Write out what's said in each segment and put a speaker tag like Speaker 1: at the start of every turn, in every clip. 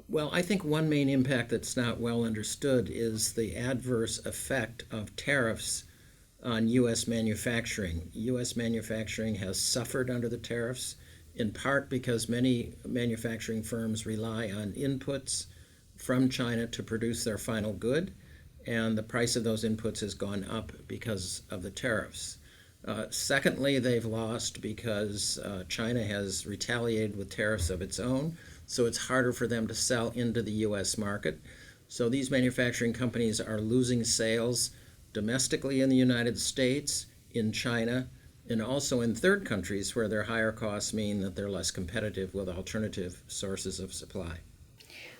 Speaker 1: Well, I think one main impact that's not well understood is the adverse effect of tariffs on U.S. manufacturing. U.S. manufacturing has suffered under the tariffs, in part because many manufacturing firms rely on inputs from China to produce their final good, and the price of those inputs has gone up because of the tariffs. Secondly, they've lost because China has retaliated with tariffs of its own, so it's harder for them to sell into the U.S. market. So these manufacturing companies are losing sales domestically in the United States, in China, and also in third countries where their higher costs mean that they're less competitive with alternative sources of supply.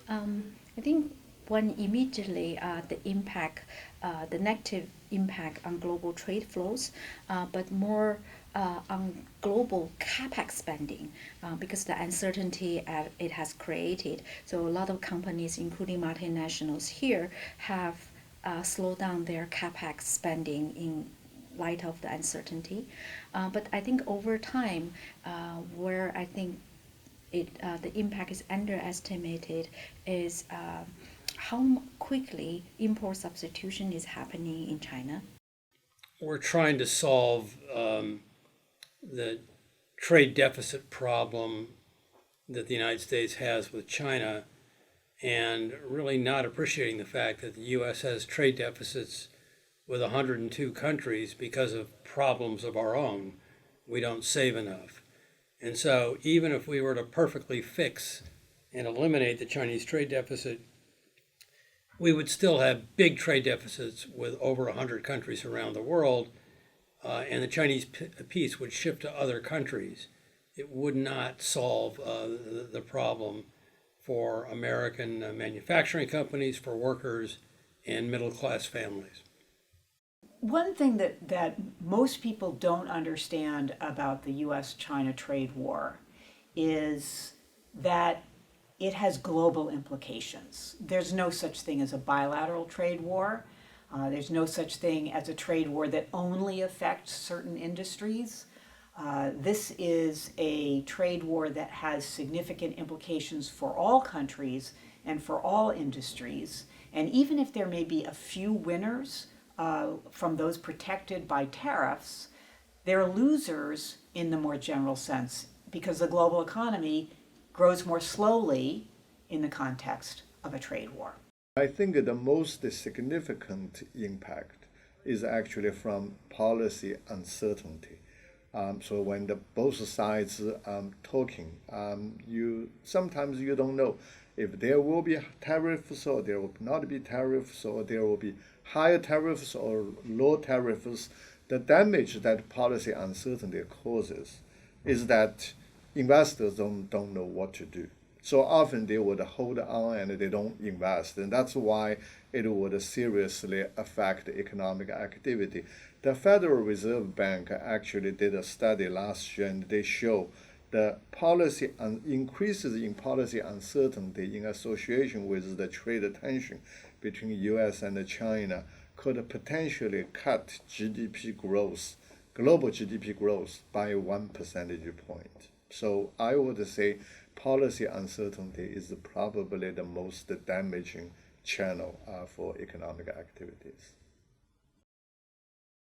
Speaker 2: I think one immediately the negative impact on global trade flows, but more on global capex spending because the uncertainty it has created. So a lot of companies, including multinationals here, have slowed down their capex spending in light of the uncertainty. But I think over time, where I think the impact is underestimated is how quickly import substitution is happening in China.
Speaker 3: We're trying to solve the trade deficit problem that the United States has with China, and really not appreciating the fact that the U.S. has trade deficits with 102 countries because of problems of our own. We don't save enough. And so even if we were to perfectly fix and eliminate the Chinese trade deficit, we would still have big trade deficits with over 100 countries around the world, and the Chinese piece would shift to other countries. It would not solve the problem for American manufacturing companies, for workers, and middle-class families.
Speaker 4: One thing that most people don't understand about the U.S. China trade war is that it has global implications. There's no such thing as a bilateral trade war. There's no such thing as a trade war that only affects certain industries. This is a trade war that has significant implications for all countries and for all industries. And even if there may be a few winners from those protected by tariffs, they're losers in the more general sense because the global economy grows more slowly in the context of a trade war.
Speaker 5: I think the most significant impact is actually from policy uncertainty. So when both sides talking, sometimes you don't know if there will be tariffs or there will not be tariffs, or there will be higher tariffs or low tariffs. The damage that policy uncertainty causes is that investors don't know what to do. So often they would hold on and they don't invest. And that's why it would seriously affect economic activity. The Federal Reserve Bank actually did a study last year, and they show the policy increases in policy uncertainty in association with the trade tension between U.S. and China could potentially cut GDP growth, global GDP growth, by 1 percentage point. So I would say policy uncertainty is probably the most damaging channel for economic activities.